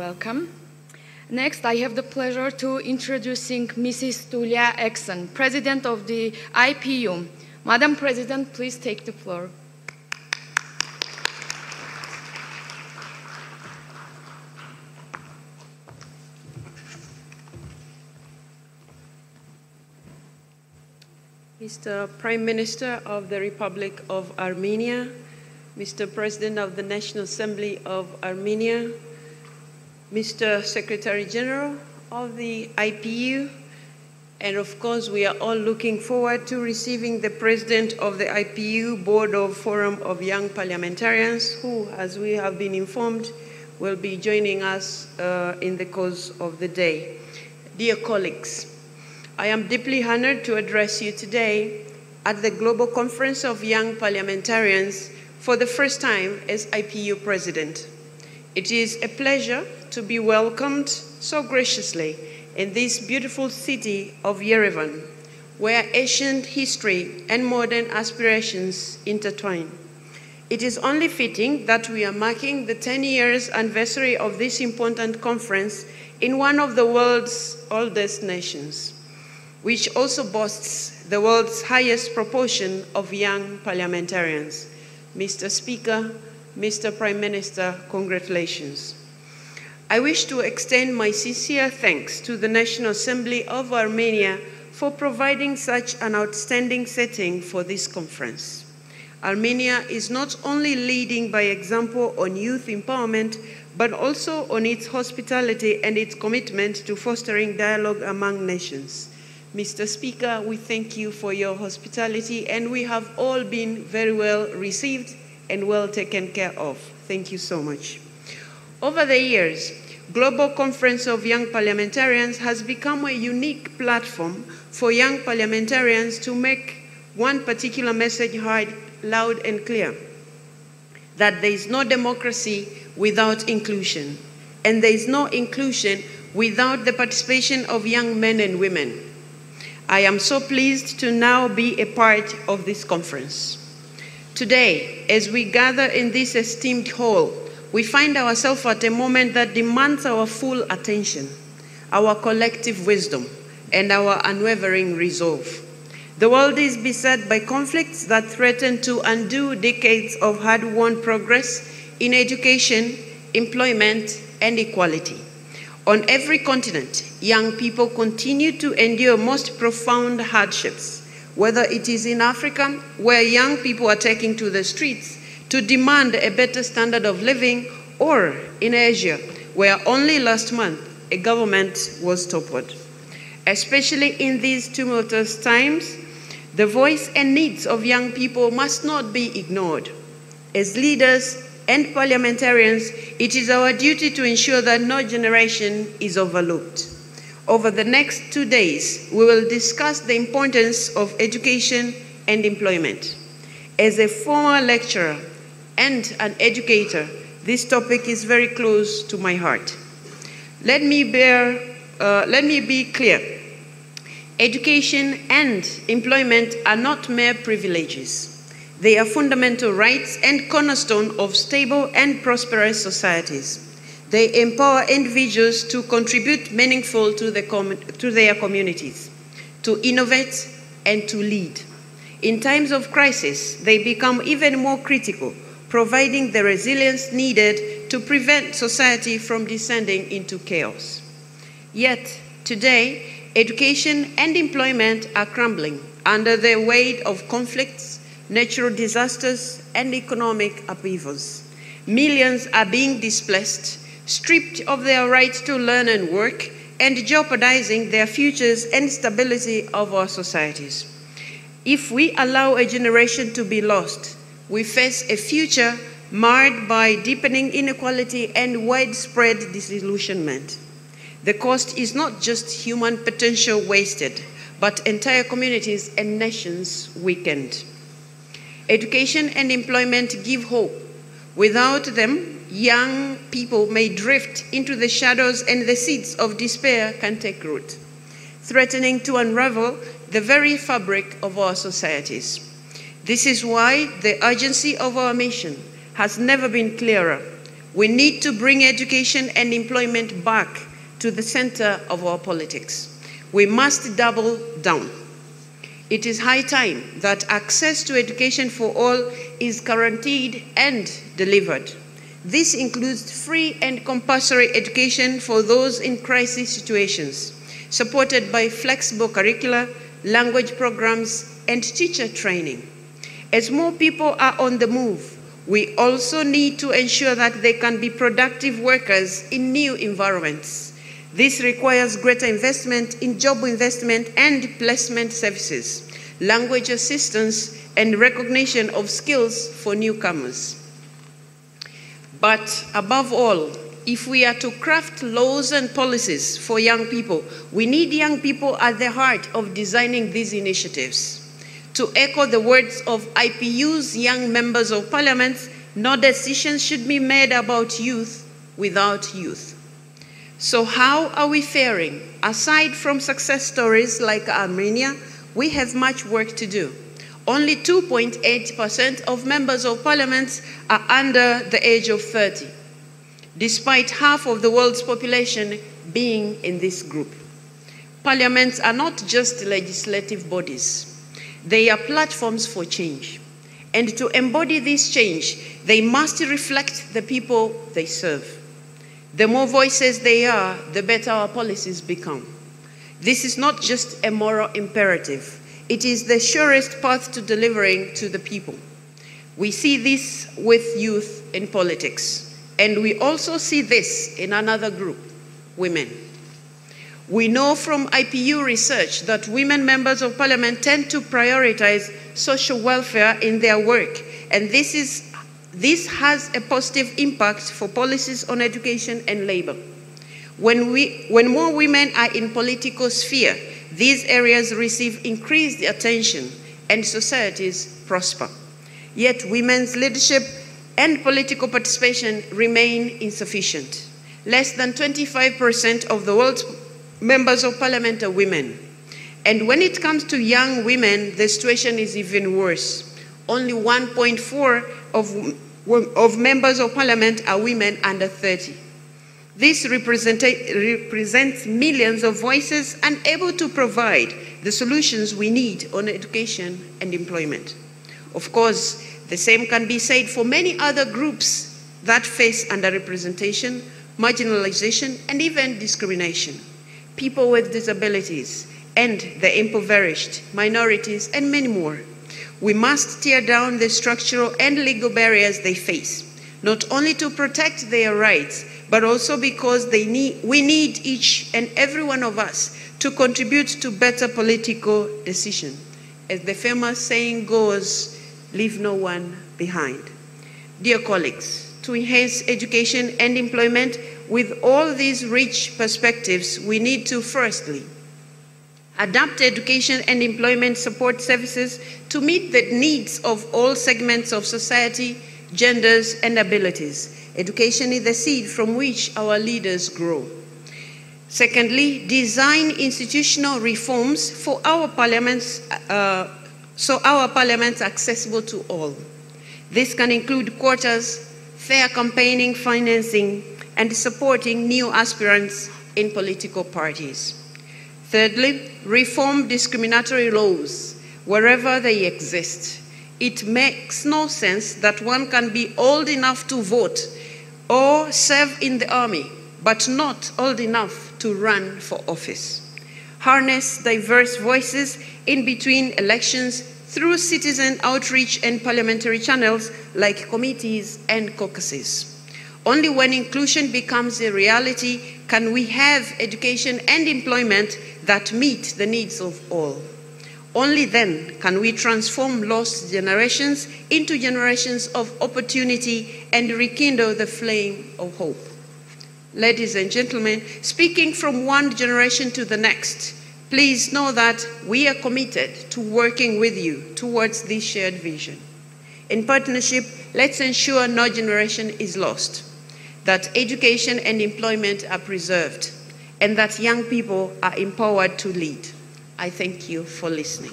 Welcome. Next, I have the pleasure to introducing Mrs. Tulia Exxon, President of the IPU. Madam President, please take the floor. Mr. Prime Minister of the Republic of Armenia, Mr. President of the National Assembly of Armenia, Mr. Secretary General of the IPU, and of course we are all looking forward to receiving the President of the IPU Board of Forum of Young Parliamentarians, who, as we have been informed, will be joining us in the course of the day. Dear colleagues, I am deeply honored to address you today at the Global Conference of Young Parliamentarians for the first time as IPU President. It is a pleasure to be welcomed so graciously in this beautiful city of Yerevan, where ancient history and modern aspirations intertwine. It is only fitting that we are marking the 10 years anniversary of this important conference in one of the world's oldest nations, which also boasts the world's highest proportion of young parliamentarians. Mr. Speaker, Mr. Prime Minister, congratulations. I wish to extend my sincere thanks to the National Assembly of Armenia for providing such an outstanding setting for this conference. Armenia is not only leading by example on youth empowerment, but also on its hospitality and its commitment to fostering dialogue among nations. Mr. Speaker, we thank you for your hospitality, and we have all been very well received and well taken care of. Thank you so much. Over the years, Global Conference of Young Parliamentarians has become a unique platform for young parliamentarians to make one particular message heard loud and clear: that there is no democracy without inclusion, and there is no inclusion without the participation of young men and women. I am so pleased to now be a part of this conference. Today, as we gather in this esteemed hall, we find ourselves at a moment that demands our full attention, our collective wisdom, and our unwavering resolve. The world is beset by conflicts that threaten to undo decades of hard-won progress in education, employment, and equality. On every continent, young people continue to endure most profound hardships, whether it is in Africa, where young people are taking to the streets to demand a better standard of living, or in Asia, where only last month a government was toppled. Especially in these tumultuous times, the voice and needs of young people must not be ignored. As leaders and parliamentarians, it is our duty to ensure that no generation is overlooked. Over the next 2 days, we will discuss the importance of education and employment. As a former lecturer and an educator, this topic is very close to my heart. Let me be clear. Education and employment are not mere privileges. They are fundamental rights and cornerstone of stable and prosperous societies. They empower individuals to contribute meaningfully to their communities, to innovate, and to lead. In times of crisis, they become even more critical, providing the resilience needed to prevent society from descending into chaos. Yet, today, education and employment are crumbling under the weight of conflicts, natural disasters, and economic upheavals. Millions are being displaced, stripped of their right to learn and work, and jeopardizing their futures and stability of our societies. If we allow a generation to be lost, we face a future marred by deepening inequality and widespread disillusionment. The cost is not just human potential wasted, but entire communities and nations weakened. Education and employment give hope. Without them, young people may drift into the shadows, and the seeds of despair can take root, threatening to unravel the very fabric of our societies. This is why the urgency of our mission has never been clearer. We need to bring education and employment back to the center of our politics. We must double down. It is high time that access to education for all is guaranteed and delivered. This includes free and compulsory education for those in crisis situations, supported by flexible curricula, language programs, and teacher training. As more people are on the move, we also need to ensure that they can be productive workers in new environments. This requires greater investment in job investment and placement services, language assistance, and recognition of skills for newcomers. But above all, if we are to craft laws and policies for young people, we need young people at the heart of designing these initiatives. To echo the words of IPU's young members of parliament, no decisions should be made about youth without youth. So how are we faring? Aside from success stories like Armenia, we have much work to do. Only 2.8% of members of parliament are under the age of 30, despite half of the world's population being in this group. Parliaments are not just legislative bodies. They are platforms for change. And to embody this change, they must reflect the people they serve. The more voices they are, the better our policies become. This is not just a moral imperative. It is the surest path to delivering to the people. We see this with youth in politics, and we also see this in another group, women. We know from IPU research that women members of parliament tend to prioritize social welfare in their work, and this has a positive impact for policies on education and labor. When more women are in political sphere, these areas receive increased attention and societies prosper. Yet women's leadership and political participation remain insufficient. Less than 25% of the world's members of parliament are women. And when it comes to young women, the situation is even worse. Only 1.4% of members of parliament are women under 30. This represents millions of voices unable to provide the solutions we need on education and employment. Of course, the same can be said for many other groups that face underrepresentation, marginalization, and even discrimination. People with disabilities and the impoverished, minorities, and many more. We must tear down the structural and legal barriers they face, not only to protect their rights, but also because we need each and every one of us to contribute to better political decision. As the famous saying goes, leave no one behind. Dear colleagues, to enhance education and employment with all these rich perspectives, we need to firstly adapt education and employment support services to meet the needs of all segments of society, genders, and abilities. Education is the seed from which our leaders grow. Secondly, design institutional reforms for our parliaments, so our parliaments are accessible to all. This can include quotas, fair campaigning, financing, and supporting new aspirants in political parties. Thirdly, reform discriminatory laws wherever they exist. It makes no sense that one can be old enough to vote or serve in the army, but not old enough to run for office. Harness diverse voices in between elections through citizen outreach and parliamentary channels like committees and caucuses. Only when inclusion becomes a reality can we have education and employment that meet the needs of all. Only then can we transform lost generations into generations of opportunity and rekindle the flame of hope. Ladies and gentlemen, speaking from one generation to the next, please know that we are committed to working with you towards this shared vision. In partnership, let's ensure no generation is lost, that education and employment are preserved, and that young people are empowered to lead. I thank you for listening.